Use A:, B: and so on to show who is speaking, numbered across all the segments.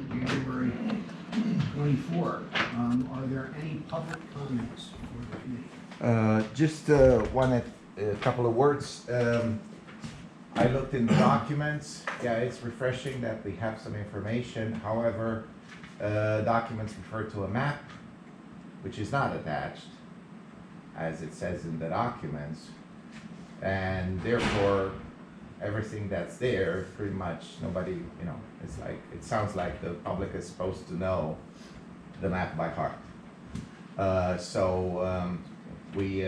A: January 24. Are there any public comments for the committee?
B: Just wanted a couple of words. I looked in the documents. Yeah, it's refreshing that we have some information. However, documents refer to a map, which is not attached, as it says in the documents. And therefore, everything that's there, pretty much nobody, it's like, it sounds like the public is supposed to know the map by heart. We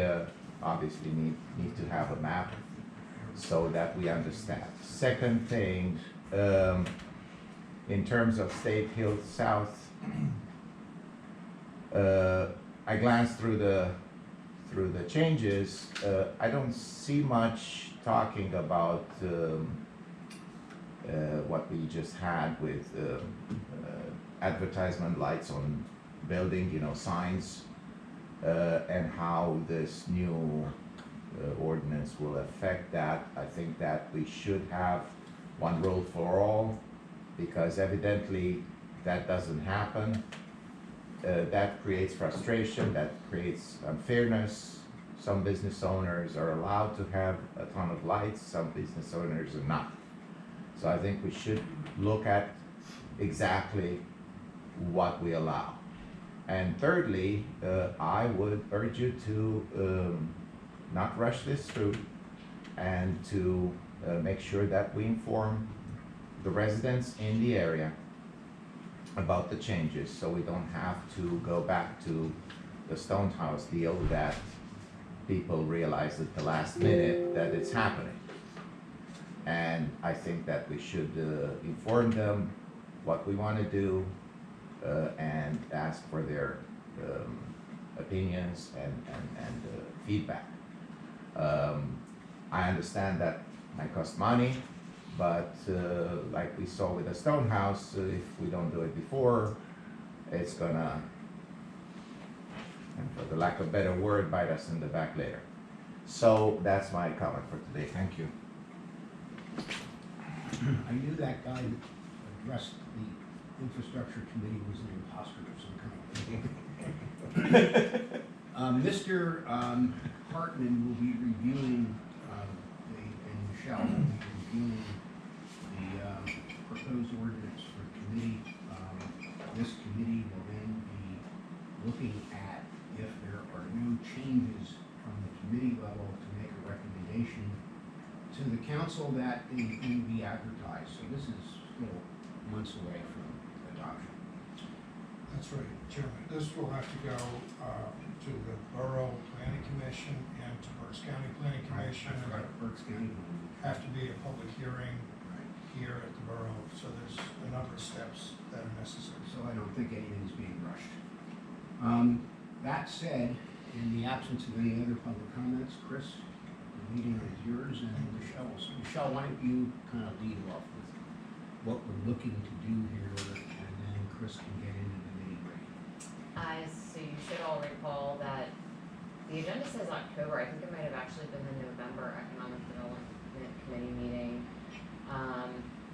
B: obviously need to have a map so that we understand. Second thing, in terms of State Hill South, I glanced through the changes. I don't see much talking about what we just had with advertisement lights on building, signs, and how this new ordinance will affect that. I think that we should have one rule for all, because evidently that doesn't happen. That creates frustration, that creates unfairness. Some business owners are allowed to have a ton of lights, some business owners are not. So I think we should look at exactly what we allow. And thirdly, I would urge you to not rush this through, and to make sure that we inform the residents in the area about the changes, so we don't have to go back to the Stonehouse deal that people realize at the last minute that it's happening. And I think that we should inform them what we want to do, and ask for their opinions and feedback. I understand that might cost money, but like we saw with the Stonehouse, if we don't do it before, it's gonna, and for the lack of a better word, bite us in the back later. So that's my comment for today. Thank you.
A: I knew that guy that addressed the infrastructure committee was an imposter of some kind. Mr. Hartman will be reviewing, and Michelle will be reviewing the proposed ordinance for committee. This committee will then be looking at if there are no changes from the committee level to make a recommendation to the council that it can be advertised. So this is still months away from adoption.
C: That's right, Chairman. This will have to go to the Borough Planning Commission and to Berks County Planning Commission.
A: I forgot Berks County.
C: Have to be a public hearing
A: Right.
C: here at the Borough, so there's a number of steps that are necessary.
A: So I don't think anything is being rushed. That said, in the absence of any other public comments, Chris, the meeting is yours, and Michelle. So Michelle, why don't you kind of lead off with what we're looking to do here, and then Chris can get into the nitty-gritty.
D: So you should all recall that the agenda says October. I think it might have actually been the November Economic Development Committee meeting.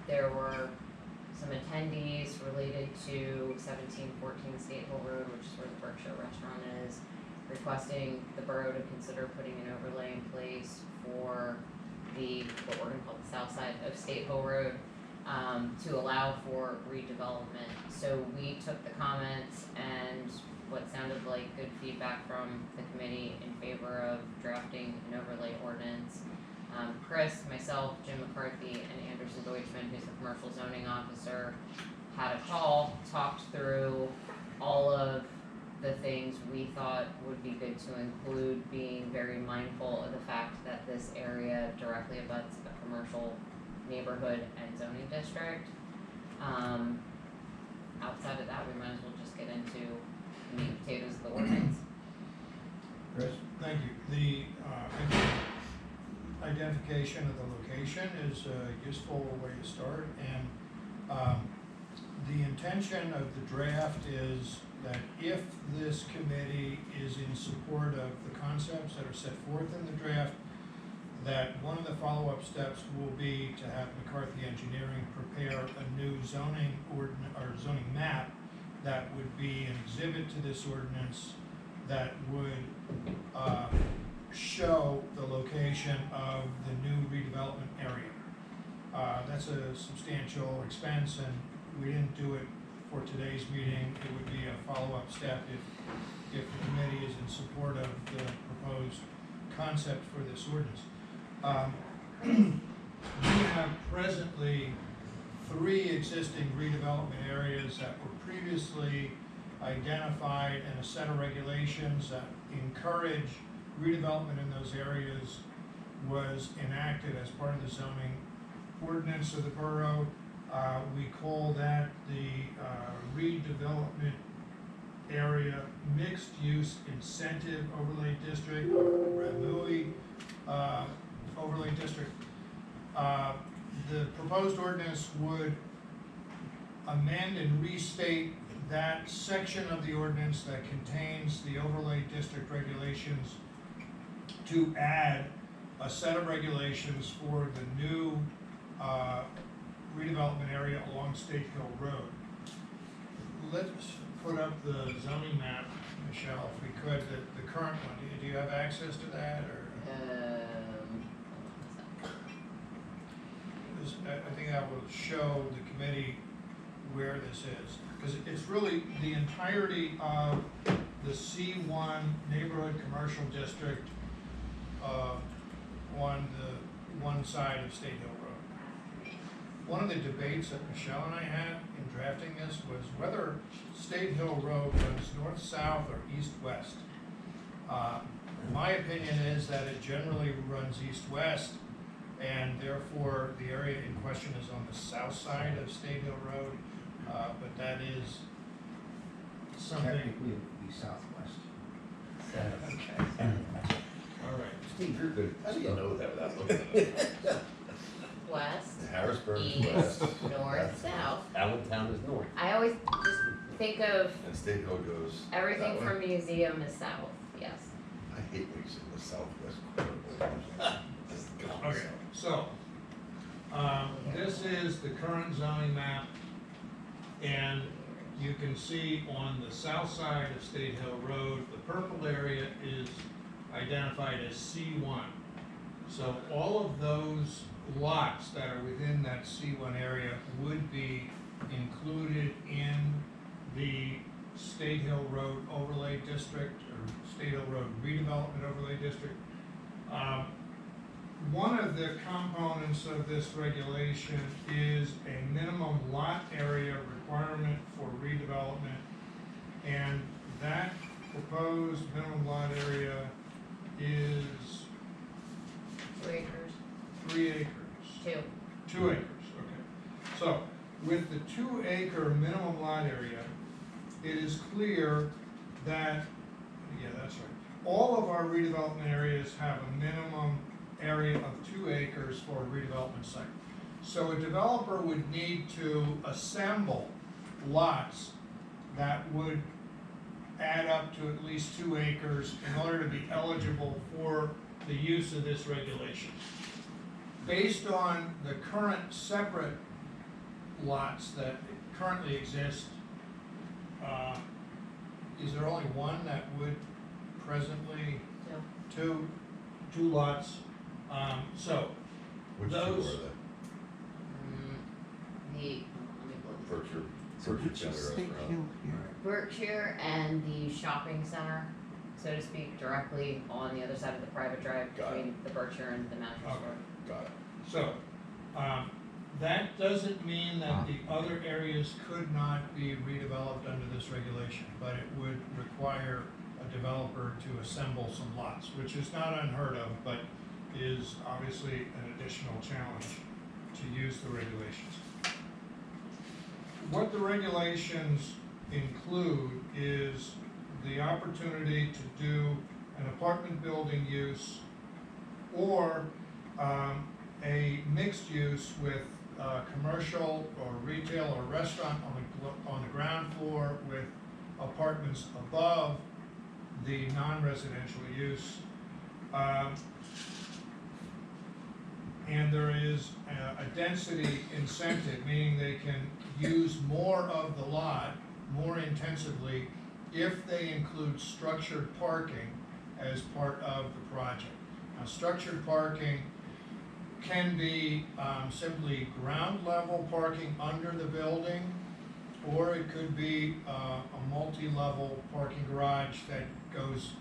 D: There were some attendees related to 1714 State Hill Road, which is where the Berkshire restaurant is, requesting the borough to consider putting an overlay in place for what we're gonna call the south side of State Hill Road, to allow for redevelopment. So we took the comments and what sounded like good feedback from the committee in favor of drafting an overlay ordinance. Chris, myself, Jim McCarthy, and Anderson Deutschman, who's the commercial zoning officer, had a call, talked through all of the things we thought would be good to include, being very mindful of the fact that this area directly abuts a commercial neighborhood and zoning district. Outside of that, we might as well just get into the meat and potatoes of the ordinance.
A: Chris?
C: Thank you. The identification of the location is a useful way to start, and the intention of the draft is that if this committee is in support of the concepts that are set forth in the draft, that one of the follow-up steps will be to have McCarthy Engineering prepare a new zoning zoning map that would be an exhibit to this ordinance that would show the location of the new redevelopment area. That's a substantial expense, and we didn't do it for today's meeting. It would be a follow-up step if the committee is in support of the proposed concept for this ordinance. We have presently 3 existing redevelopment areas that were previously identified, and a set of regulations that encourage redevelopment in those areas was enacted as part of the zoning ordinance of the borough. We call that the redevelopment area mixed use incentive overlay district, or REMUI overlay district. The proposed ordinance would amend and restate that section of the ordinance that contains the overlay district regulations to add a set of regulations for the new redevelopment area along State Hill Road. Let's put up the zoning map, Michelle, if we could, the current one. Do you have access to that, or? I think I will show the committee where this is, because it's really the entirety of the C1 neighborhood commercial district on the one side of State Hill Road. One of the debates that Michelle and I had in drafting this was whether State Hill Road runs north-south or east-west. My opinion is that it generally runs east-west, and therefore the area in question is on the south side of State Hill Road, but that is something.
A: Technically, it would be southwest.
C: Okay. All right.
A: Steve, you're good.
E: How do you know that without looking at it?
D: West,
E: Harrisburg is
D: east,
E: west.
D: north, south.
E: Allentown is north.
D: I always just think of
E: And State Hill goes.
D: everything
E: that way.
D: from museum is south, yes.
E: I hate when you say the southwest corner. Just go
C: Okay, so, this is the current zoning map, and you can see on the south side of State Hill Road, the purple area is identified as C1. So all of those lots that are within that C1 area would be included in the State Hill Road Overlay District, or State Hill Road Redevelopment Overlay District. One of the components of this regulation is a minimum lot area requirement for redevelopment, and that proposed minimum lot area is
D: 2 acres,
C: 3 acres.
D: 2.
C: 2 acres, okay. So, with the 2 acre minimum lot area, it is clear that, yeah, that's right. All of our redevelopment areas have a minimum area of 2 acres for a redevelopment site. So a developer would need to assemble lots that would add up to at least 2 acres in order to be eligible for the use of this regulation. Based on the current separate lots that currently exist, is there only one that would presently, two lots? So,
E: Which two
C: those-
E: are they?
D: Let me look.
E: Berkshire.
B: So
E: Berkshire
B: which is
E: County
B: State
E: Restaurant.
B: Hill here?
D: Berkshire and the shopping center, so to speak, directly on the other side of the private drive
E: Got it.
D: between the Berkshire and the mattress
C: Okay.
D: store.
E: Got it.
C: So, that doesn't mean that the other areas could not be redeveloped under this regulation, but it would require a developer to assemble some lots, which is not unheard of, but is obviously an additional challenge to use the regulations. What the regulations include is the opportunity to do an apartment building use or a mixed use with commercial or retail or restaurant on the ground floor with apartments above the non-residential use. and there is a density incentive, meaning they can use more of the lot more intensively if they include structured parking as part of the project. Now, structured parking can be simply ground level parking under the building, or it could be a multi-level parking garage that goes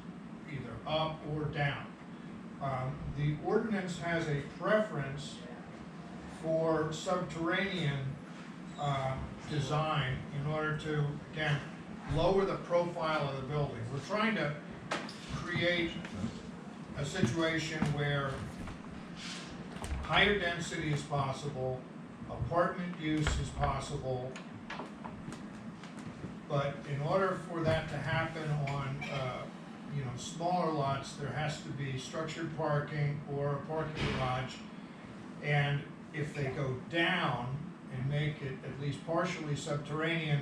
C: either up or down. The ordinance has a preference for subterranean design in order to, again, lower the profile of the building. We're trying to create a situation where higher density is possible, apartment use is possible, but in order for that to happen on smaller lots, there has to be structured parking or a parking garage. And if they go down and make it at least partially subterranean,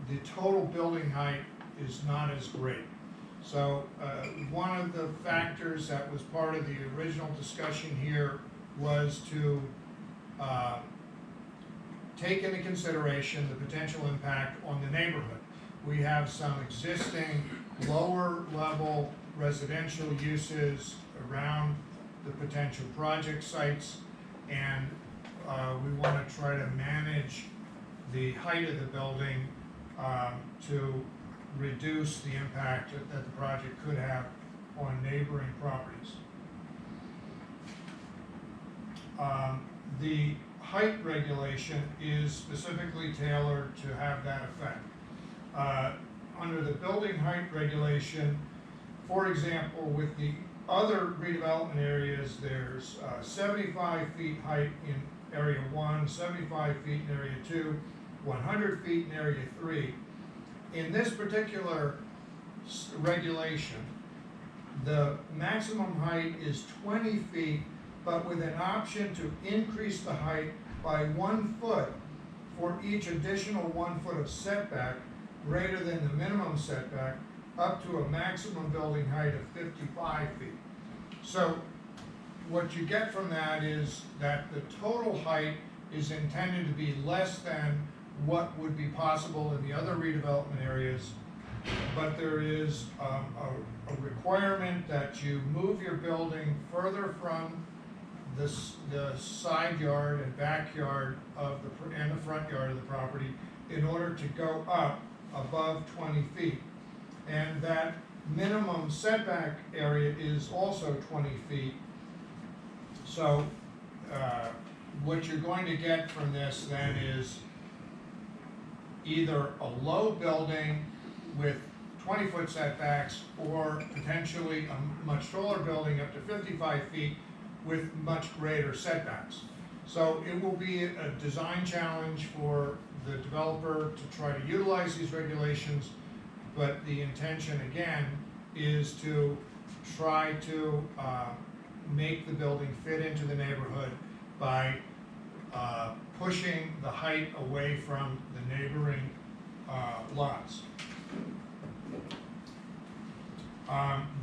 C: the total building height is not as great. So one of the factors that was part of the original discussion here was to take into consideration the potential impact on the neighborhood. We have some existing lower level residential uses around the potential project sites, and we want to try to manage the height of the building to reduce the impact that the project could have on neighboring properties. The height regulation is specifically tailored to have that effect. Under the building height regulation, for example, with the other redevelopment areas, there's 75 feet height in area 1, 75 feet in area 2, 100 feet in area 3. In this particular regulation, the maximum height is 20 feet, but with an option to increase the height by 1 foot for each additional 1 foot of setback greater than the minimum setback, up to a maximum building height of 55 feet. So what you get from that is that the total height is intended to be less than what would be possible in the other redevelopment areas, but there is a requirement that you move your building further from the side yard and backyard of and the front yard of the property in order to go up above 20 feet. And that minimum setback area is also 20 feet. So what you're going to get from this then is either a low building with 20-foot setbacks, or potentially a much taller building up to 55 feet with much greater setbacks. So it will be a design challenge for the developer to try to utilize these regulations, but the intention again is to try to make the building fit into the neighborhood by pushing the height away from the neighboring lots.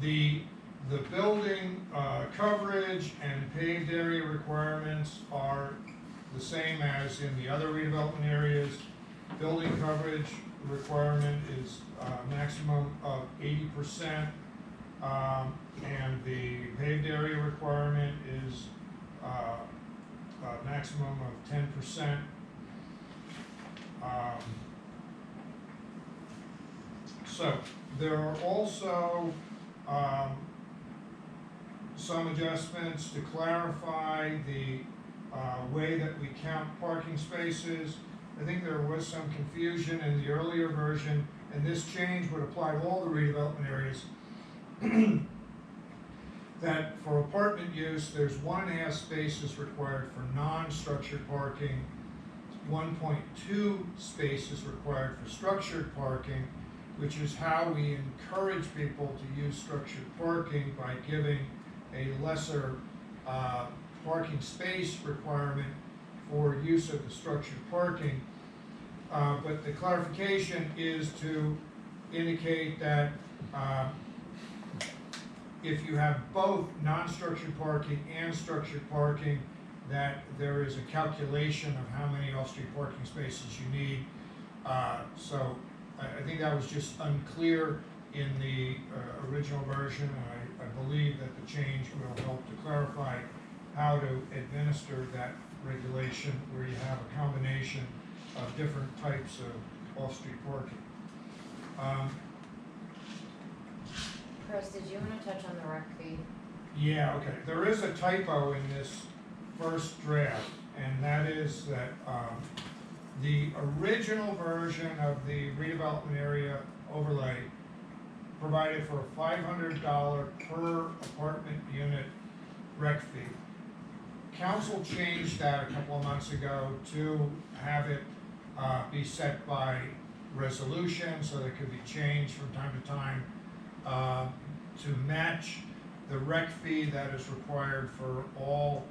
C: The building coverage and paved area requirements are the same as in the other redevelopment areas. Building coverage requirement is a maximum of 80%, and the paved area requirement is a maximum of 10%. So there are also some adjustments to clarify the way that we count parking spaces. I think there was some confusion in the earlier version, and this change would apply to all the redevelopment areas. That for apartment use, there's 1.5 spaces required for non-structured parking, 1.2 spaces required for structured parking, which is how we encourage people to use structured parking by giving a lesser parking space requirement for use of the structured parking. But the clarification is to indicate that if you have both non-structured parking and structured parking, that there is a calculation of how many off-street parking spaces you need. So I think that was just unclear in the original version, and I believe that the change will help to clarify how to administer that regulation where you have a combination of different types of off-street parking.
D: Chris, did you wanna touch on the rec fee?
C: Yeah, okay, there is a typo in this first draft, and that is that, the original version of the redevelopment area overlay provided for a $500 per apartment unit rec fee. Council changed that a couple of months ago to have it, be set by resolution, so that could be changed from time to time, to match the rec fee that is required for all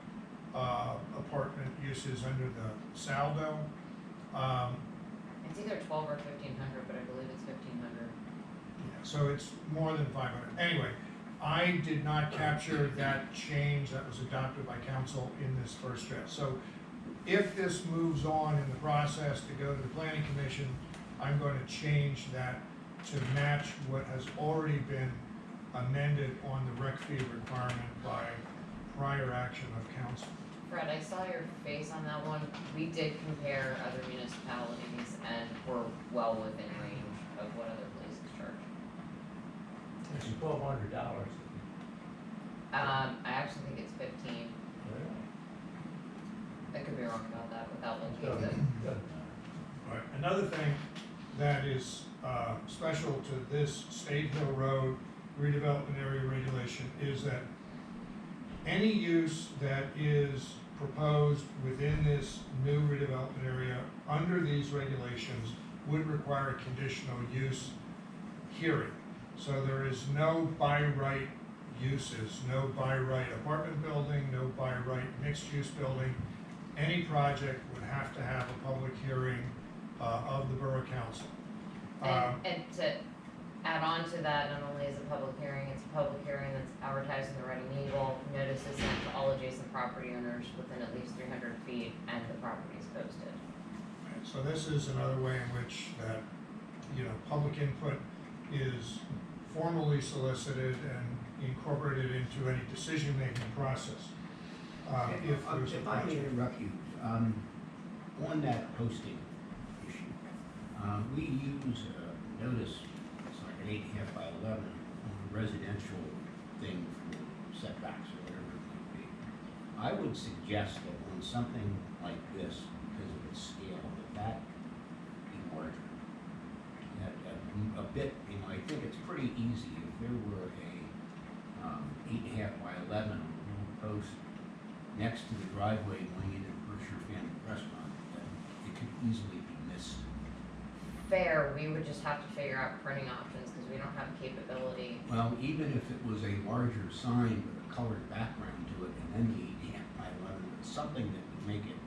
C: apartment uses under the saldo.
D: It's either 12 or 1,500, but I believe it's 1,500.
C: So it's more than 500. Anyway, I did not capture that change that was adopted by council in this first draft. So if this moves on in the process to go to the planning commission, I'm going to change that to match what has already been amended on the rec fee requirement by prior action of council.
D: Fred, I saw your face on that one. We did compare other municipalities and we're well within range of what other places charge.
F: It's $1,200.
D: I actually think it's 15. I could be wrong about that without looking at it.
C: Right. Another thing that is special to this State Hill Road redevelopment area regulation is that any use that is proposed within this new redevelopment area under these regulations would require a conditional use hearing. So there is no by right uses, no by right apartment building, no by right mixed use building. Any project would have to have a public hearing of the Borough Council.
D: And to add on to that, not only is it a public hearing, it's a public hearing that's advertised in the Reading Eagle. Notice is sent to all adjacent property owners within at least 300 feet and the property is posted.
C: So this is another way in which that, public input is formally solicited and incorporated into any decision-making process. If there's a
A: If I may
C: project.
A: interrupt you, on that posting issue, we use a notice, it's like an 8.5 by 11, on a residential thing for setbacks or whatever it might be. I would suggest that on something like this, because of its scale, that be larger. That a bit, I think it's pretty easy if there were a 8.5 by 11 on a little post next to the driveway going into the Berkshire Family Restaurant, that it could easily be missed.
D: Fair, we would just have to figure out printing options because we don't have capability.
A: Well, even if it was a larger sign with a colored background to it, and then the 8.5 by 11, but something that would make it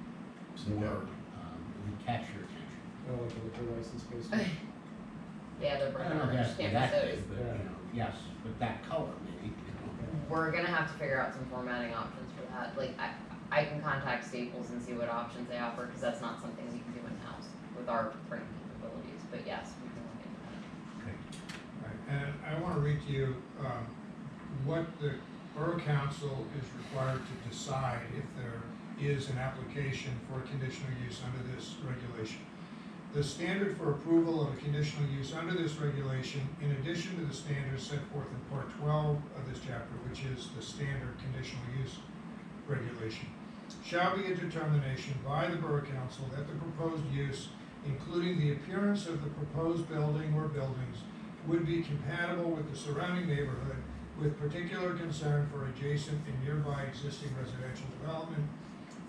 A: more, would catch your attention.
F: Oh, like a liquor license based.
D: Yeah, they're
A: I
D: bringing
A: don't know if
D: orange
A: that's
D: stamp
A: that
D: sodas.
A: big, but, yes, but that color, maybe,
D: We're gonna have to figure out some formatting options for that. Like, I can contact Staples and see what options they offer, because that's not something we can do in-house with our printing capabilities, but yes, we can look into that.
A: Okay.
C: Right, and I want to read to you what the Borough Council is required to decide if there is an application for a conditional use under this regulation. The standard for approval of a conditional use under this regulation, in addition to the standards set forth in Part 12 of this chapter, which is the standard conditional use regulation, shall be a determination by the Borough Council that the proposed use, including the appearance of the proposed building or buildings, would be compatible with the surrounding neighborhood, with particular concern for adjacent and nearby existing residential development.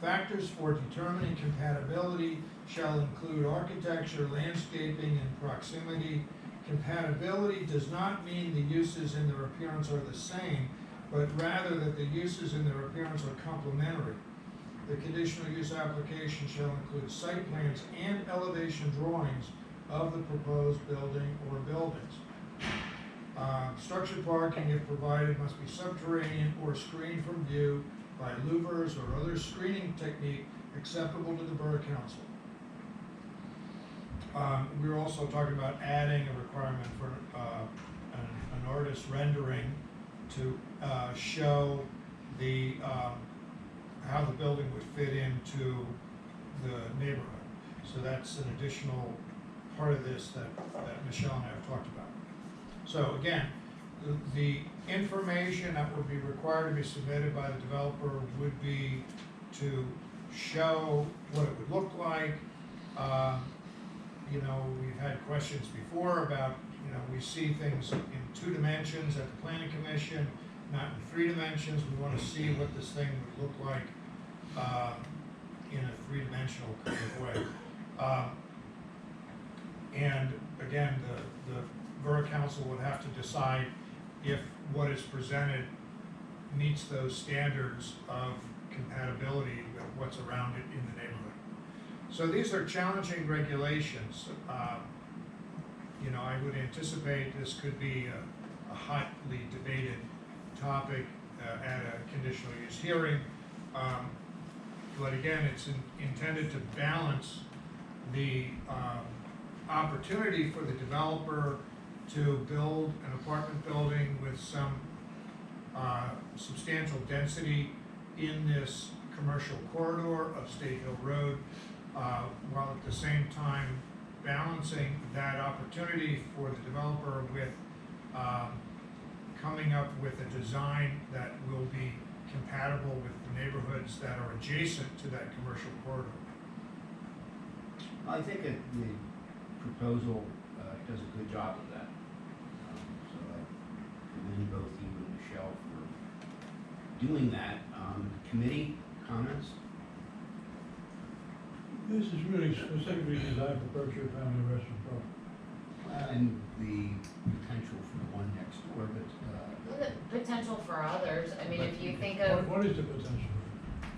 C: Factors for determining compatibility shall include architecture, landscaping, and proximity. Compatibility does not mean the uses in their appearance are the same, but rather that the uses in their appearance are complementary. The conditional use application shall include site plans and elevation drawings of the proposed building or buildings. Structured parking, if provided, must be subterranean or screened from view by louvers or other screening technique acceptable to the Borough Council. We were also talking about adding a requirement for an artist rendering to show the, how the building would fit into the neighborhood. So that's an additional part of this that Michelle and I have talked about. So again, the information that would be required to be submitted by the developer would be to show what it would look like. You know, we've had questions before about, you know, we see things in 2 dimensions at the planning commission, not in 3 dimensions. We want to see what this thing would look like in a 3-dimensional kind of way. And again, the Borough Council would have to decide if what is presented meets those standards of compatibility with what's around it in the neighborhood. So these are challenging regulations. You know, I would anticipate this could be a hotly debated topic at a conditional use hearing. But again, it's intended to balance the opportunity for the developer to build an apartment building with some substantial density in this commercial corridor of State Hill Road, while at the same time balancing that opportunity for the developer with coming up with a design that will be compatible with the neighborhoods that are adjacent to that commercial corridor.
A: I think the proposal does a good job of that. So I commend both you and Michelle for doing that. Committee comments?
G: This is really specifically designed for Berkshire Family Restaurant Property.
A: And the potential for the one next door, but
D: The potential for others, I mean, if you think of,
G: What is the potential?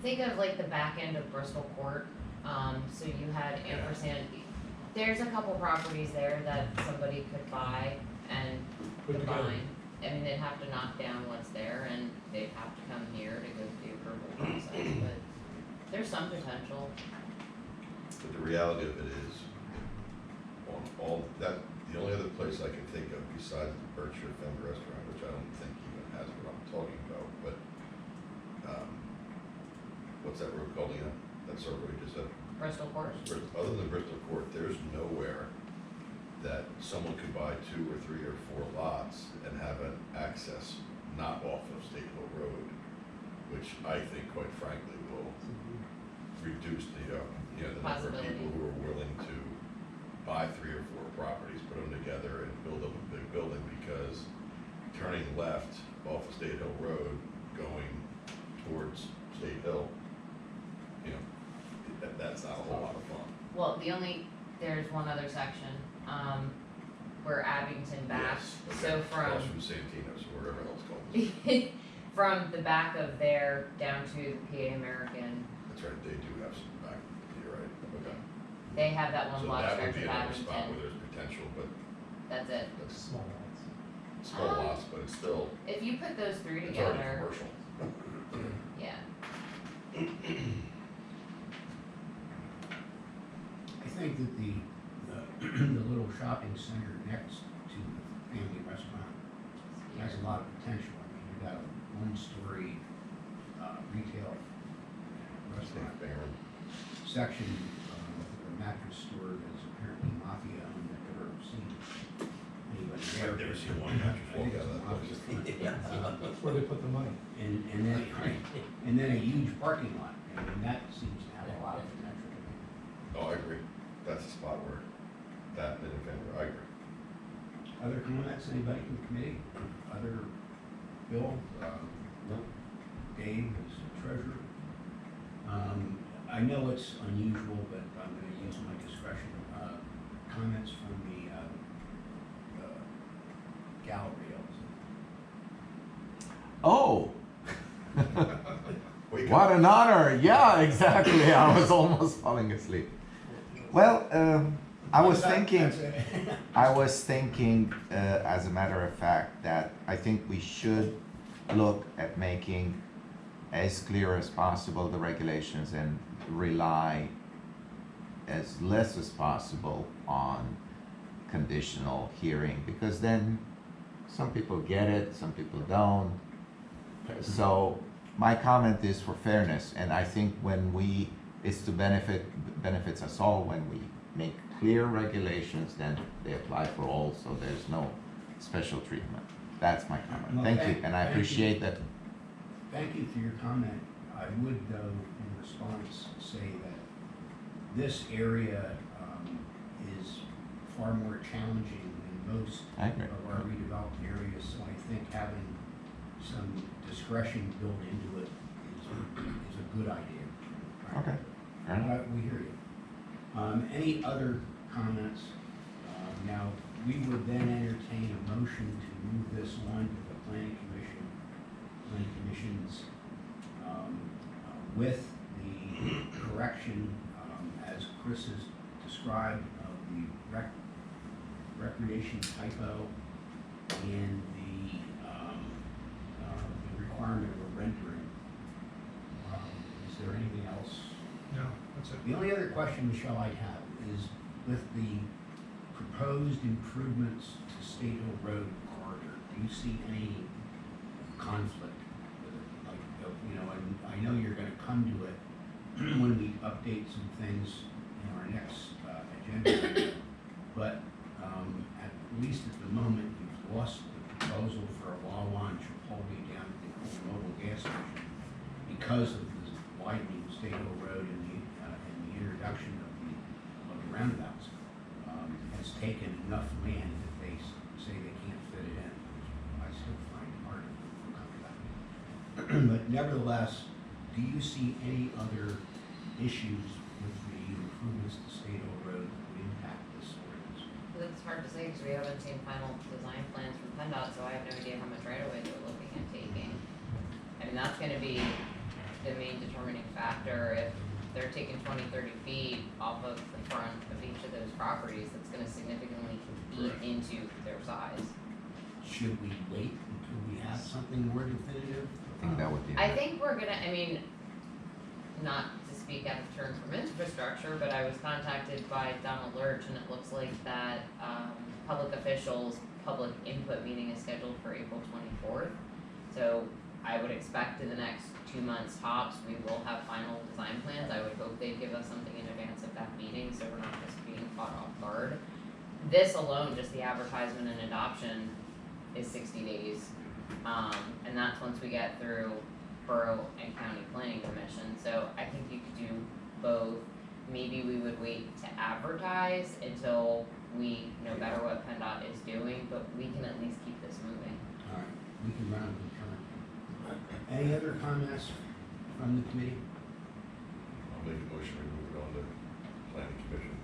D: think of like the back end of Bristol Court, so you had ampersand, there's a couple properties there that somebody could buy and
G: Put together.
D: combine. I mean, they'd have to knock down what's there and they'd have to come here to go through the approval process, but there's some potential.
E: But the reality of it is, on all that, the only other place I can think of besides the Berkshire Family Restaurant, which I don't think even has what I'm talking about, but, what's that road called again? That circle you just said?
D: Bristol Court,
E: Other than Bristol Court, there's nowhere that someone could buy 2 or 3 or 4 lots and have an access not off of State Hill Road, which I think, quite frankly, will reduce the, the number of
D: Possibility.
E: people who are willing to buy 3 or 4 properties, put them together and build up a big building, because turning left off of State Hill Road, going towards State Hill, you know, that's not a whole lot of fun.
D: well, there's one other section, where Abington backs,
E: Yes,
D: so
E: okay.
D: from.
E: Across from Santino's, or whatever else called.
D: From the back of there down to the PA American,
E: That's right, they do have some back, you're right, okay.
D: they have that one
E: So
D: block
E: that would
D: stretch
E: be
D: of
E: another spot where
D: Abington,
E: there's potential, but
D: that's it.
E: that's
F: Small lots.
E: small lots, but it's still,
D: If you put those 3
E: it's already
D: together,
E: commercial.
D: yeah,
A: I think that the little shopping center next to the family restaurant has a lot of potential. I mean, you've got a 1-story retail restaurant section with a mattress store that's apparently mafia owned. I've never seen anybody there.
E: I've never seen one mattress
A: I think
E: walk out
A: it's
E: of
A: a
E: that
A: mafia
E: place.
A: front.
F: That's where they put the money.
A: And then a huge parking lot. I mean, that seems to have a lot of potential.
E: Oh, I agree, that's a spot where, that and in favor, I agree.
A: Other comments, anybody from the committee? Other, Bill? No. Dave as treasurer? I know it's unusual, but I'm gonna use my discretion. Comments from the gallery also.
B: Oh,
E: Wake
B: what
E: up.
B: an honor. Yeah, exactly. I was almost falling asleep. Well, I was thinking, as a matter of fact, that I think we should look at making as clear as possible, the regulations, and rely as less as possible on conditional hearing, because then some people get it, some people don't. So my comment is for fairness, and I think it's to benefits us all when we make clear regulations, then they apply for all, so there's no special treatment. That's my comment.
A: Well,
B: Thank you,
A: thank-
B: and I
A: thank you.
B: appreciate that.
A: Thank you for your comment. I would, though, in response, say that this area is far more challenging than most
B: I agree.
A: of our redeveloped areas, so I think having some discretion built into it is a good idea.
B: Okay, fair enough.
A: We hear you. Any other comments? Now, we would then entertain a motion to move this on to the planning commission's, with the correction, as Chris has described, of the recreation typo and the requirement of a rendering. Is there anything else?
C: No, that's it.
A: The only other question, Michelle, I have is with the proposed improvements to State Hill Road corridor, do you see any conflict with it? Like, and I know you're gonna come to it when we update some things in our next agenda, but at least at the moment, you've lost the proposal for a Wawa and Chipotle down at the mobile gas station because of the widening of State Hill Road and the introduction of the roundabouts. Has taken enough land that they say they can't fit it in, which I still find hard to come to that. But nevertheless, do you see any other issues with the improvements to State Hill Road that would impact this ordinance?
D: It's hard to say because we haven't seen final design plans from PennDOT, so I have no idea how much right of way they're looking at taking. I mean, that's gonna be the main determining factor. If they're taking 20, 30 feet off of the front of each of those properties, that's gonna significantly eat into their size.
A: Should we wait until we have something more definitive?
B: I think that would be.
D: I think we're gonna, I mean, not to speak out of turn from infrastructure, but I was contacted by Donald Lurch, and it looks like that, public officials' public input meeting is scheduled for April 24th. So I would expect in the next 2 months tops, we will have final design plans. I would hope they'd give us something in advance of that meeting, so we're not just being caught off guard. This alone, just the advertisement and adoption, is 60 days. And that's once we get through Borough and County Planning Commission, so I think you could do both. Maybe we would wait to advertise until we know better what PennDOT is doing, but we can at least keep this moving.
A: All right, we can run with the current. Any other comments from the committee?
E: I'll make a motion to move it on to planning commission.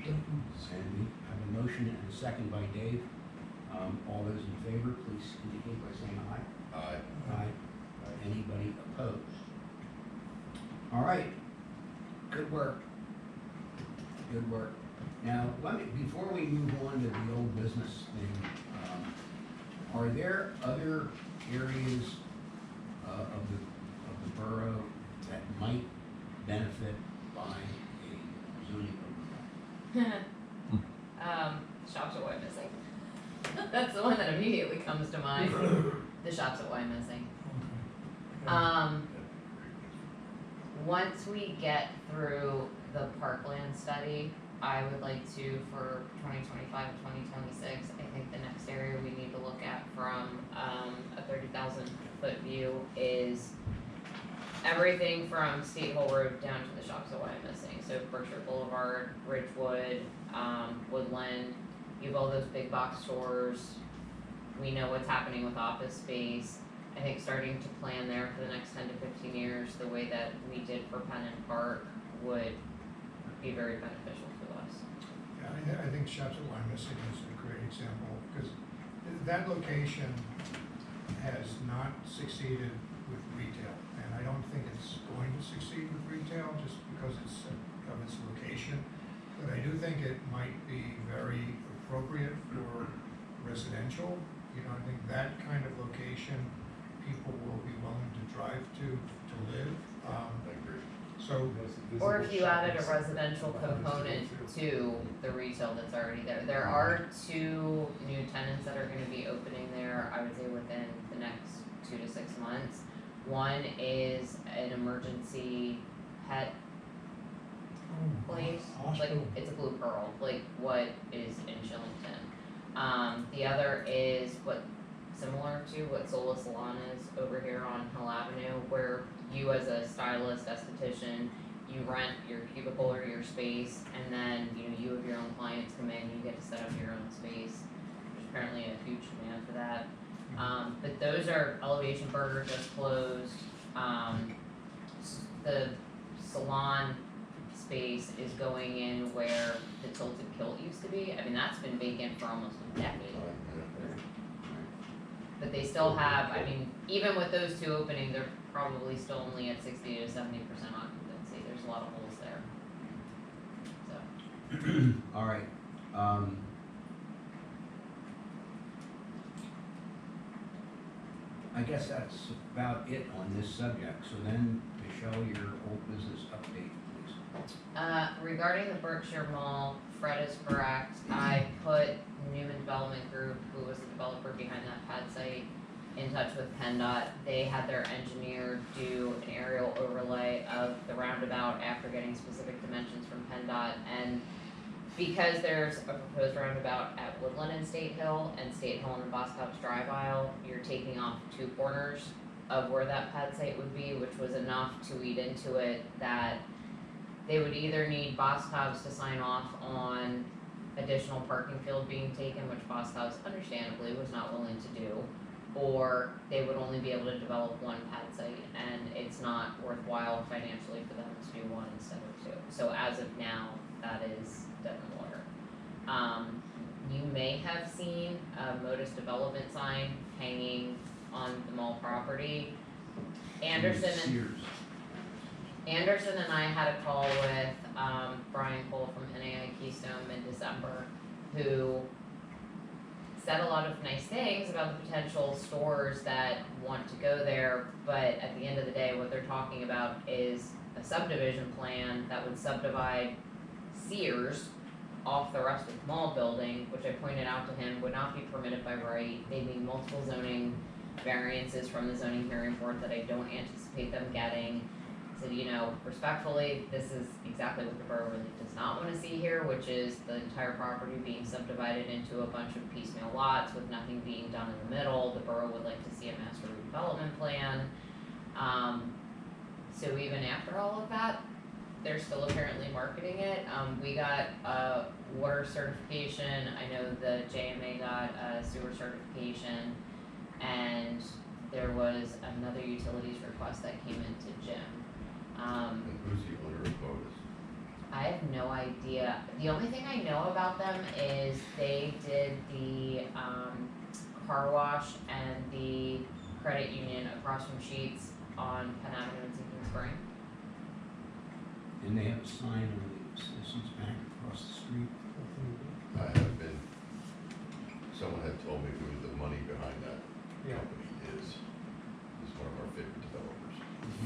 A: And we have a motion and a second by Dave. All those in favor, please indicate by saying aye.
E: Aye.
A: Aye. Anybody opposed? All right, good work. Good work. Now, before we move on to the old business thing, are there other areas of the borough that might benefit by a zoning overlay?
D: Shops at Wyomissing. That's the one that immediately comes to mind. The shops at Wyomissing. Once we get through the parkland study, I would like to, for 2025 and 2026, I think the next area we need to look at from a 30,000 foot view is everything from State Hill Road down to the shops at Wyomissing. So Berkshire Boulevard, Ridgewood, Woodland, you have all those big box stores. We know what's happening with office space. I think starting to plan there for the next 10 to 15 years, the way that we did for Penn and Park would be very beneficial to us.
C: Yeah, I think Shops at Wyomissing is a great example, because that location has not succeeded with retail, and I don't think it's going to succeed with retail just because of its location. But I do think it might be very appropriate for residential. I think that kind of location people will be willing to drive to live.
E: I agree.
C: So,
D: Or if you added a residential component to the retail that's already there. There are 2 new tenants that are gonna be opening there, I would say within the next 2 to 6 months. One is an emergency pet place, like
G: Hospital.
D: it's a Blue Pearl, like what is in Shillington. The other is what, similar to what Sola Salon is over here on Hill Avenue, where you as a stylist, esthetician, you rent your cubicle or your space, and then, you have your own clients come in, you get to set up your own space. There's apparently a huge demand for that. But those are, Elevation Burger just closed, the salon space is going in where the Tilted Kilt used to be. I mean, that's been vacant for almost a decade. But they still have, I mean, even with those 2 opening, they're probably still only at 60 to 70% occupancy, there's a lot of holes there. So,
A: All right, I guess that's about it on this subject, so then, Michelle, your old business update, please.
D: regarding the Berkshire Mall, Fred is correct, I put Newman Development Group, who was the developer behind that pad site, in touch with PennDOT. They had their engineer do an aerial overlay of the roundabout after getting specific dimensions from PennDOT, and because there's a proposed roundabout at Woodland and State Hill and the Boscov's Drive Aisle, you're taking off 2 corners of where that pad site would be, which was enough to eat into it that they would either need Boscov's to sign off on additional parking field being taken, which Boscov's understandably was not willing to do, or they would only be able to develop 1 pad site, and it's not worthwhile financially for them to do 1 instead of 2. So as of now, that is dead in the water. You may have seen a Modus Development sign hanging on the mall property. Anderson and I had a call with Brian Cole from NAI Keystone mid-December, who said a lot of nice things about the potential stores that want to go there, but at the end of the day, what they're talking about is a subdivision plan that would subdivide Sears off the rest of the mall building, which I pointed out to him would not be permitted by right. They need multiple zoning variances from the zoning hearing board that I don't anticipate them getting. So, respectfully, this is exactly what the borough really does not wanna see here, which is the entire property being subdivided into a bunch of piecemeal lots with nothing being done in the middle. The borough would like to see a master redevelopment plan. So even after all of that, they're still apparently marketing it. We got a water certification, I know the JMA got a sewer certification, and there was another utilities request that came into Jim.
E: And who's the owner of Modus?
D: I have no idea. The only thing I know about them is they did the car wash and the credit union across from Sheetz on Penn Avenue in Sinking Spring.
A: And they have a sign on the Citizens Bank across the street.
E: I have been, someone had told me who the money behind that
C: Yeah.
E: company is. He's one of our favorite developers.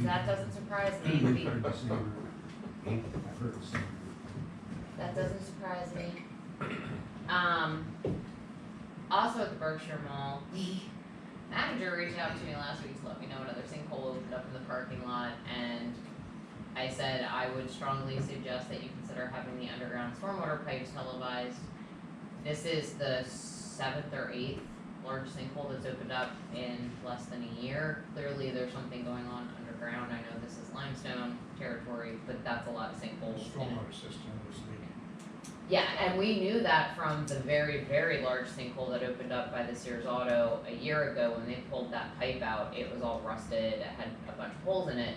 D: That doesn't surprise me.
A: I've heard the same. I've heard the same.
D: That doesn't surprise me. Also at the Berkshire Mall, the manager reached out to me last week to let me know another sinkhole opened up in the parking lot, and I said I would strongly suggest that you consider having the underground stormwater pipes televised. This is the 7th or 8th large sinkhole that's opened up in less than a year. Clearly there's something going on underground. I know this is limestone territory, but that's a lot of
C: The
D: sinkholes.
C: stormwater system was leaking.
D: Yeah, and we knew that from the very, very large sinkhole that opened up by the Sears Auto a year ago when they pulled that pipe out. It was all rusted, it had a bunch of holes in it.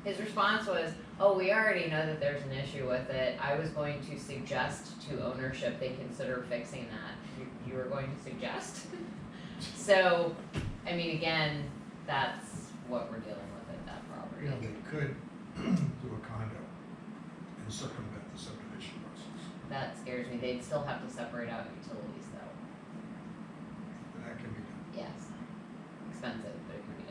D: His response was, oh, we already know that there's an issue with it. I was going to suggest to ownership they consider fixing that. You were going to suggest? So, I mean, again, that's what we're dealing with at that property.
C: You know, they could do a condo and circumvent the subdivision process.
D: That scares me. They'd still have to separate out utilities though.
C: That can be done.
D: Yes. Expensive, but it can be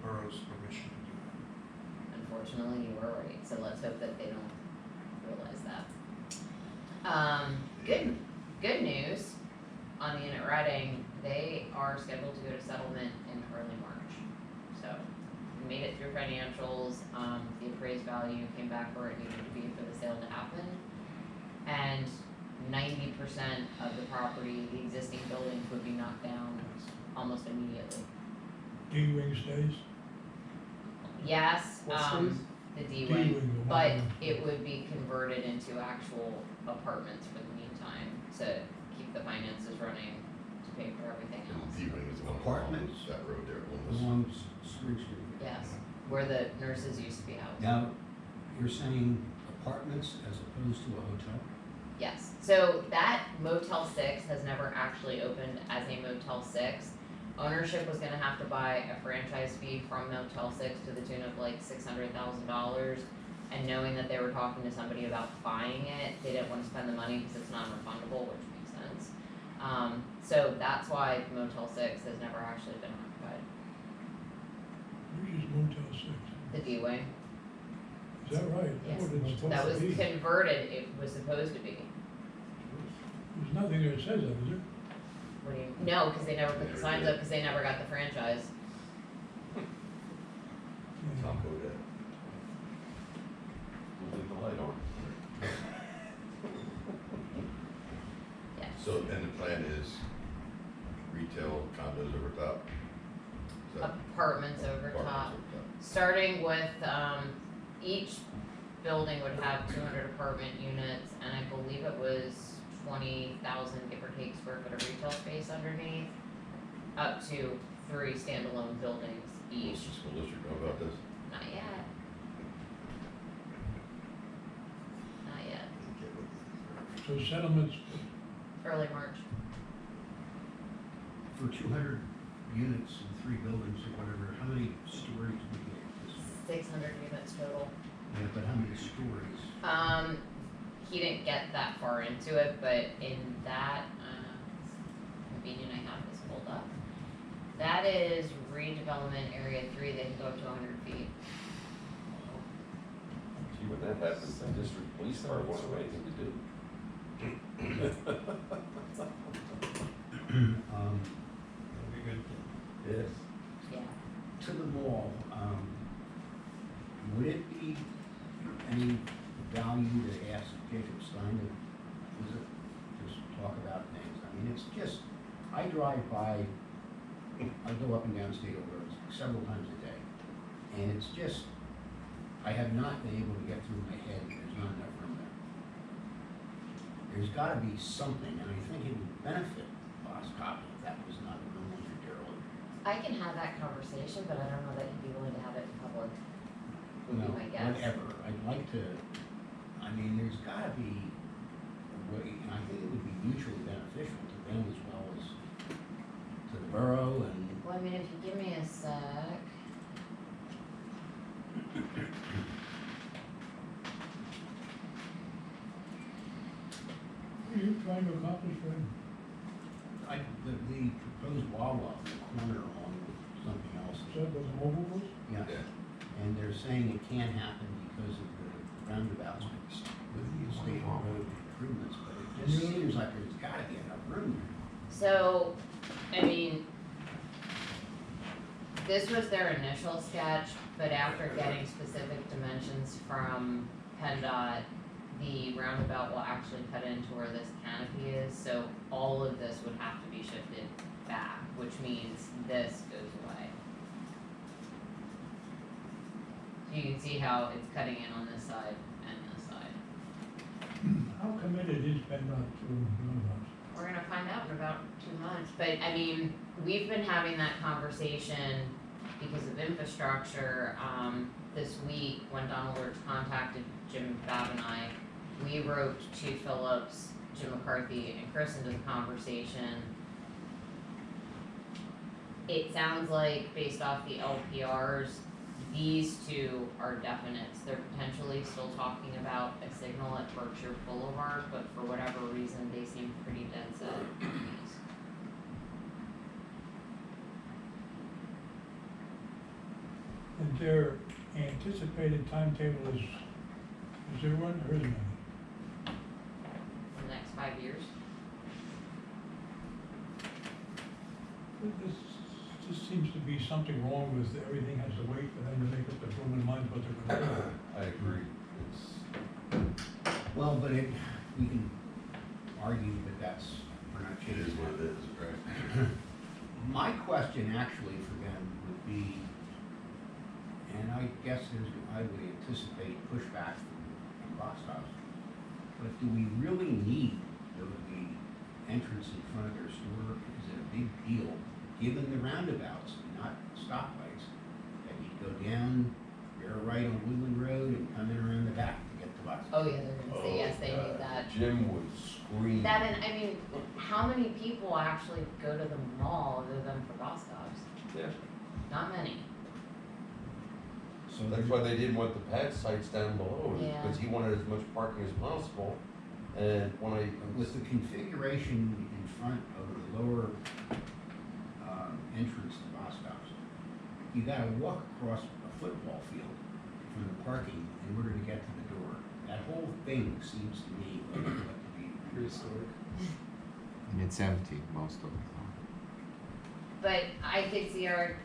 C: borough's permission to do that.
D: Unfortunately, you were right, so let's hope that they don't realize that. Good news on the unit Reading, they are scheduled to go to settlement in early March. So, we made it through financials, the appraised value came back where it needed to be for the sale to happen. And 90% of the property, the existing buildings would be knocked down almost immediately.
G: D-wing stays?
D: Yes,
F: What stays?
D: the D-wing,
G: D-wing, the
D: but
G: one-
D: it would be converted into actual apartments for the meantime to keep the finances running to pay for everything
E: And
D: else.
E: D-Wing is the one along
A: Apartments?
E: that road there,
A: Along Spring Street.
D: Yes, where the nurses used to be housed.
A: Now, you're saying apartments as opposed to a hotel?
D: Yes, so that Motel 6 has never actually opened as a Motel 6. Ownership was gonna have to buy a franchise fee from Motel 6 to the tune of like $600,000. And knowing that they were talking to somebody about buying it, they didn't wanna spend the money because it's non-refundable, which makes sense. So that's why Motel 6 has never actually been occupied.
G: Where's Motel 6?
D: The D-Wing,
G: Is that right?
D: Yes.
G: What it's supposed
D: that
G: to
D: was
G: be.
D: converted, it was supposed to be.
G: There's nothing that says that, is there?
D: What do you, no, because they never put the signs up because they never got the franchise.
E: Tom Bodett.
F: We'll leave the light on.
D: Yes.
E: So, and the plan is retail condos over top? Is that-
D: Apartments over top.
E: Apartments over top.
D: Starting with, each building would have 200 apartment units, and I believe it was 20,000 give or take square foot of retail space underneath, up to 3 standalone buildings
E: What's
D: each.
E: the school district know about this?
D: Not yet. Not yet.
G: So settlements,
D: Early March.
A: For 200 units and 3 buildings or whatever, how many stories would you get?
D: 600 units total.
A: Yeah, but how many stories?
D: He didn't get that far into it, but in that, convenient I have this pulled up. That is redevelopment area 3, they can go up to 100 feet.
F: Gee, when that happens, the district police department won't have anything to do.
C: That'll be good.
F: Yes.
D: Yeah.
A: To the mall, would it be any value to ask Jacob Stein to visit, just talk about things? I mean, it's just, I drive by, I go up and down State roads several times a day, and it's just, I have not been able to get through my head, there's not enough room there. There's gotta be something, and I think it would benefit Boscop if that was not a room under derelict.
D: I can have that conversation, but I don't know that he'd be willing to have it in public, would
A: No,
D: be my guess.
A: whatever, I'd like to, I mean, there's gotta be a way, and I think it would be mutually beneficial to them as well as to the borough and.
D: Well, I mean, if you give me a sec.
G: what are you trying to accomplish, Fred?
A: The proposed Wawa in the corner along with something else.
G: Is that those mobile ones?
A: Yeah,
E: Yeah.
A: and they're saying it can't happen because of the roundabouts with the state road improvements, but it just seems like there's gotta be enough room there.
D: So, I mean, this was their initial sketch, but after getting specific dimensions from PennDOT, the roundabout will actually cut into where this canopy is, so all of this would have to be shifted back, which means this goes away. So you can see how it's cutting in on this side and this side.
G: How committed is PennDOT to roundabouts?
D: We're gonna find out in about 2 months, but I mean, we've been having that conversation because of infrastructure, this week, when Donald Lurch contacted Jim Babb and I, we wrote Chief Phillips, Jim McCarthy, and Chris into the conversation. It sounds like, based off the LPRs, these two are definites. They're potentially still talking about a signal at Berkshire Boulevard, but for whatever reason, they seem pretty dead set on these.
G: their anticipated timetable is there one or isn't any?
D: In the next 5 years.
G: This just seems to be something wrong with everything has to wait for them to make up their blooming minds what they're gonna do.
F: I agree. It's,
A: Well, but we can argue that we're not
E: It
A: changing.
E: is what it is, right?
A: My question actually for them would be, and I guess I would anticipate pushback from Boston, but do we really need the entrance in front of their store? Is it a big deal, given the roundabouts, not stoplights, that you go down, bear right on Woodland Road and come in around the back to get to Boston?
D: Oh yeah, they're gonna say yes, they
F: oh,
D: need that.
F: Jim would scream.
D: That and, I mean, how many people actually go to the mall other than for bus stops?
F: Yeah,
D: Not many.
A: So
F: that's why they didn't want the pad sites down below,
D: Yeah.
F: because he wanted as much parking as possible. And when I,
A: with the configuration in front of the lower entrance to Boscov's, you gotta walk across a football field from the parking in order to get to the door. That whole thing seems to me like it ought to be
H: Prehistoric.
I: And it's empty most of the time.
D: But I could see our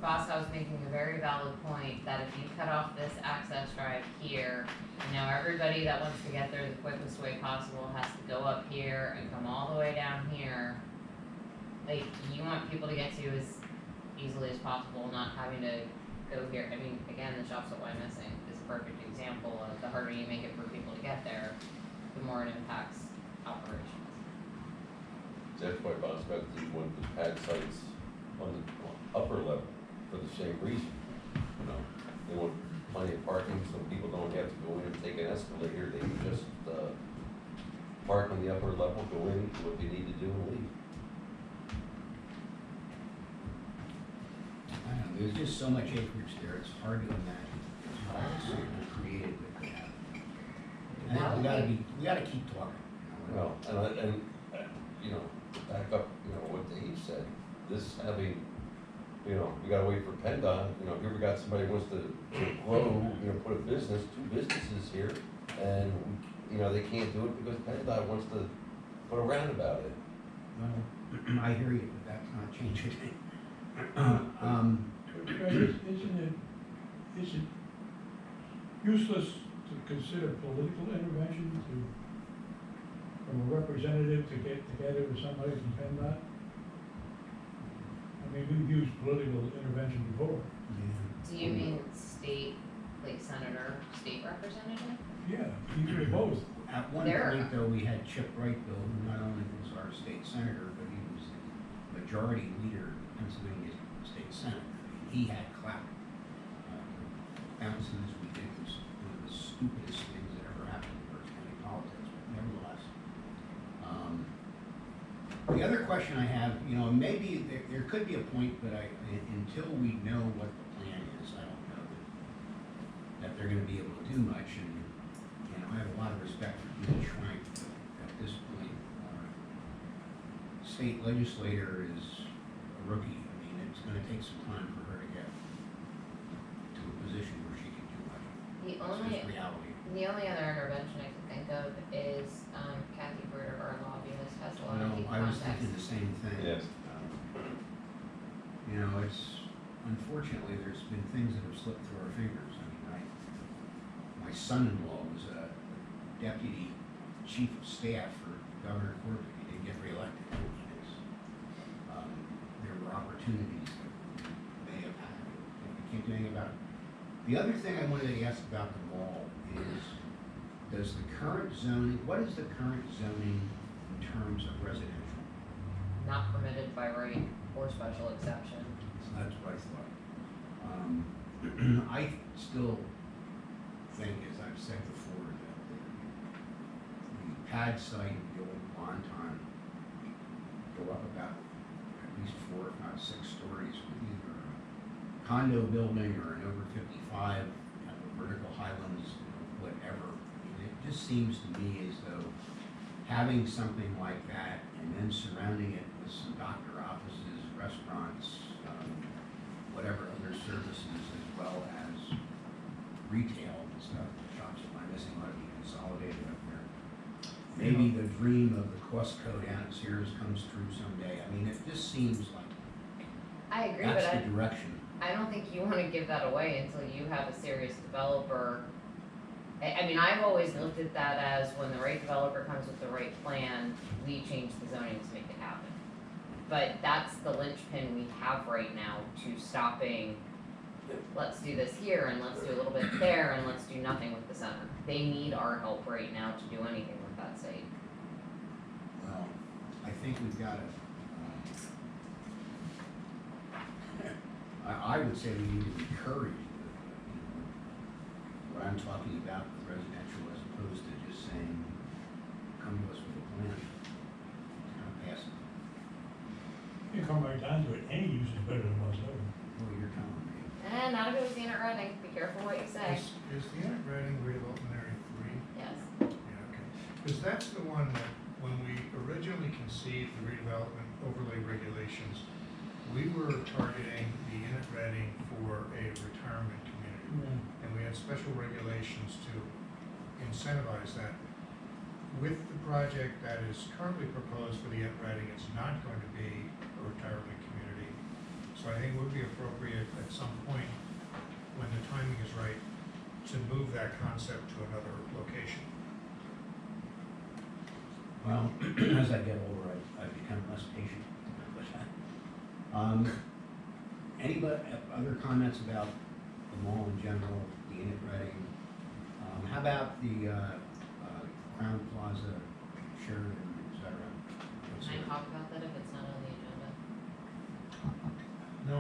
D: boss house making a very valid point that if you cut off this access drive here, and now everybody that wants to get there the quickest way possible has to go up here and come all the way down here. Like, you want people to get to as easily as possible, not having to go here. I mean, again, the shops at Wyomissing is a perfect example of the harder you make it for people to get there, the more it impacts operations.
F: that's why Bob Scott didn't want the pad sites on the upper level, for the same reason. You know, they want plenty of parking, so people don't have to go in and take an escalator, they can just, park on the upper level, go in, do what they need to do and leave.
A: I don't know, there's just so much acreage there, it's hard to imagine how so creative it could have. I think we gotta keep talking. You know,
F: Well, you know, back up, you know, what Dave said, this having, you know, we gotta wait for PennDOT, you know, here we got somebody who wants to grow, you know, put a business, 2 businesses here, and, you know, they can't do it because PennDOT wants to put a roundabout in.
A: Well, I hear you, but that's not changing it.
G: Fred, isn't it useless to consider political intervention from a representative to get together with somebody from PennDOT? I mean, we've used political intervention before.
D: Do you mean state, like senator, state representative?
G: Yeah, either or both.
A: At one
D: There-
A: point, though, we had Chip Wright-Bill, who not only was our state senator, but he was the majority leader in Pennsylvania State Senate. I mean, he had clout. Bouncing as we did was one of the stupidest things that ever happened in Berkshire County politics, but nevertheless. The other question I have, you know, maybe there could be a point, but until we know what the plan is, I don't know that they're gonna be able to do much, and, you know, I have a lot of respect for Dean Schwank, but at this point, state legislator is a rookie. I mean, it's gonna take some time for her to get to a position where she can do much.
D: The
A: It's
D: only,
A: just reality.
D: the only other intervention I can think of is, Kathy Bruder, our lobbyist, has a lot of
A: No,
D: deep
A: I was
D: contacts.
A: thinking the same thing.
F: Yes.
A: You know, it's, unfortunately, there's been things that have slipped through our fingers. I mean, my son-in-law was a deputy chief of staff for Governor Corbett. He didn't get reelected. There were opportunities that may have happened. We can't do anything about it. The other thing I wanted to ask about the mall is, does the current zoning, what is the current zoning in terms of residential?
D: Not permitted by right or special exception.
A: So that's what I thought. I still think, as I've said before, that the pad site, the old Bonton, go up about at least 4 if not 6 stories with either a condo building or an over 55, have a vertical highlands, you know, whatever. I mean, it just seems to me as though having something like that and then surrounding it with some doctor offices, restaurants, whatever other services as well as retail and stuff. Shops at Wyomissing ought to be consolidated up there. Maybe the dream of the Costco down at Sears comes true someday. I mean, it just seems like
D: I agree,
A: that's
D: but
A: the direction.
D: I don't think you wanna give that away until you have a serious developer. I mean, I've always looked at that as when the right developer comes with the right plan, we change the zoning to make it happen. But that's the linchpin we have right now to stopping, let's do this here and let's do a little bit there and let's do nothing with the center. They need our help right now to do anything with that site.
A: Well, I think we've got to, I would say we need to encourage, what I'm talking about with residential as opposed to just saying, come to us with a plan. Kind of pass it.
G: You come right down to it, any use is better than whatsoever.
A: Well, you're telling me.
D: And not if it was the unit running, be careful what you say.
C: Is the unit Reading redevelopment area 3?
D: Yes.
C: Yeah, okay. Because that's the one that, when we originally conceived the redevelopment overlay regulations, we were targeting the unit Reading for a retirement community. And we had special regulations to incentivize that. With the project that is currently proposed for the unit Reading, it's not going to be a retirement community. So I think it would be appropriate at some point, when the timing is right, to move that concept to another location.
A: Well, as I get older, I become less patient. Anybody, other comments about the mall in general, the unit Reading? How about the Crown Plaza, Sheridan, et cetera? What's
D: Can I
A: your-
D: talk about that if it's not on the agenda?
C: No.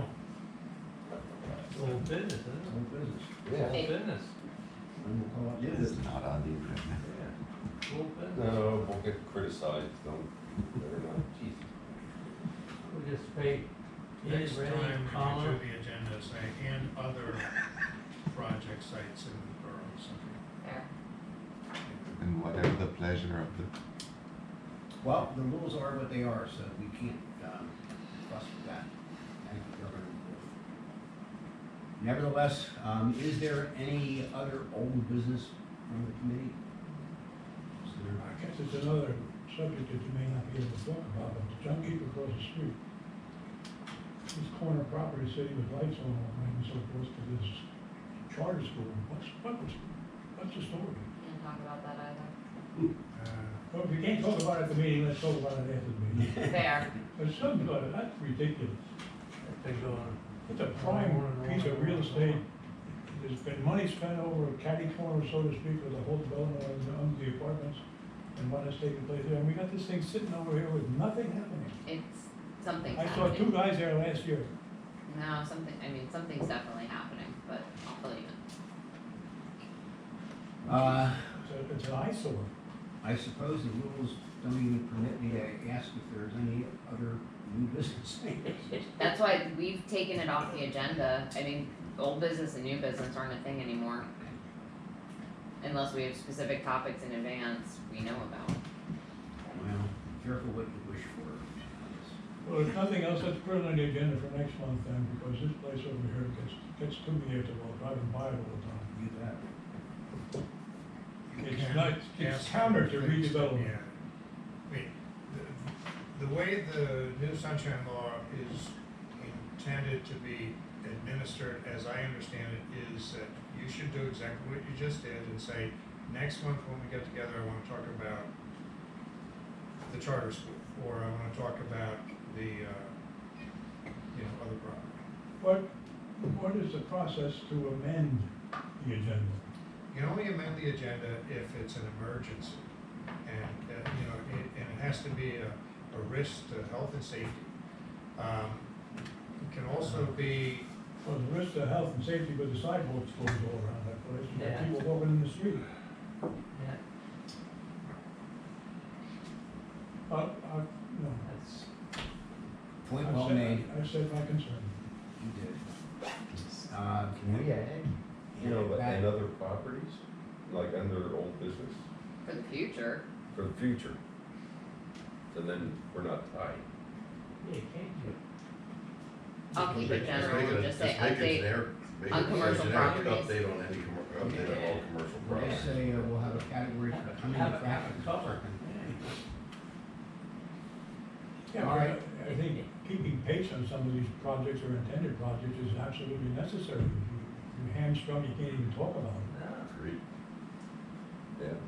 H: It's old business, isn't it?
A: Old business.
H: Old
D: Hey.
H: business.
A: And we'll call it new
B: It's
A: business.
B: not on the agenda.
H: Old business.
F: No, won't get criticized, don't, better not, jeez.
H: We'll just pay,
C: Next
H: ready,
C: time, we
H: comma.
C: do the agenda, say, and other project sites in the borough, or something.
D: There.
I: And whatever the pleasure of the,
A: Well, the rules are what they are, so we can't fuss with that. Thank you, Governor. Nevertheless, is there any other old business from the committee? Is there-
G: I guess it's another subject that you may not be able to talk about, but the junkie across the street. This corner property sitting with lights on all night and so forth to this charter school. What's the story?
D: Can't talk about that either.
G: Well, if we can't talk about it at the meeting, let's talk about it after the meeting.
D: Fair.
G: There's something about it, that's ridiculous.
H: They go on.
G: It's a prime piece of real estate. There's been money spent over a catty corner, so to speak, with the whole development of the apartments and what has taken place there. And we got this thing sitting over here with nothing happening.
D: It's, something's
G: I saw
D: happening.
G: 2 guys there last year.
D: No, something's definitely happening, but I'll fill you in.
G: It's an eyesore.
A: I suppose the rules don't even permit me to ask if there's any other new business.
D: That's why we've taken it off the agenda. I mean, old business and new business aren't a thing anymore. Unless we have specific topics in advance we know about.
A: Well, careful what you wish for on this.
G: Well, if nothing else, let's put it on the agenda for next month then, because this place over here gets to me after while driving by it all the time.
A: You bet.
G: It's
C: Can
G: not,
C: ask
G: it's counter to
C: things
G: redevelopment.
C: Yeah. I mean, the way the new sunshine law is intended to be administered, as I understand it, is that you should do exactly what you just did and say, next month when we get together, I wanna talk about the charter school, or I wanna talk about the, other property.
G: What is the process to amend the agenda?
C: You can only amend the agenda if it's an emergency, and, and it has to be a risk to health and safety. It can also be,
G: Well, the risk to health and safety with the sidewalks goes all around that place, and
H: Yeah.
G: people walking in the street.
H: Yeah,
G: No,
H: that's,
A: Point well made.
G: I've said my concern.
A: You did.
B: Can we add?
F: And other properties, like under old business,
D: For the future,
F: for the future. And then we're not tied.
H: yeah, can't you?
D: I'll keep it
E: Just
D: general,
E: make it a-
D: and just say
E: make it
D: update
E: generic- make
D: on
E: it a
D: commercial
E: generic
D: properties.
E: Update on any update on all commercial
A: We'll just
E: properties.
A: say, we'll have a category for coming
H: Have it
A: traffic.
H: covered.
G: Yeah,
A: All right.
G: I think keeping pace on some of these projects or intended projects is absolutely necessary. If you're hamstrung, you can't even talk about it.
E: Agreed.
F: Yeah.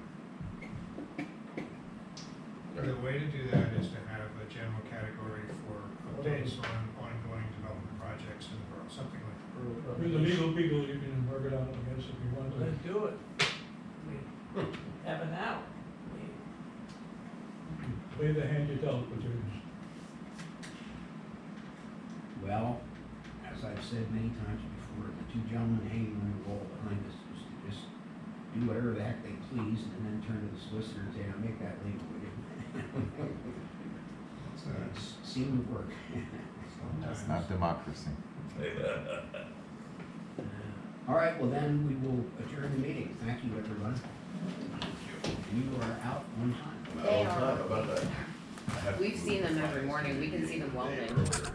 C: The way to do that is to have a general category for updates on ongoing development projects in the borough, something like that.
G: With the legal people, you can work it out, I guess, if you want to.
H: Let's do it. We have it now.
G: Play the hand you dealt, but there's,
A: Well, as I've said many times before, the two gentlemen hanging on the wall behind us just do whatever the heck they please and then turn to the solicitor and say, now make that legal, will you? Seem to work.
I: That's not democracy.
A: All right, well then, we will adjourn the meeting. Thank you, everyone. You are out on time.
D: They
E: All the
D: are.
E: time, how about that? I have-
D: We've seen them every morning, we can see them welding.
E: Earlier.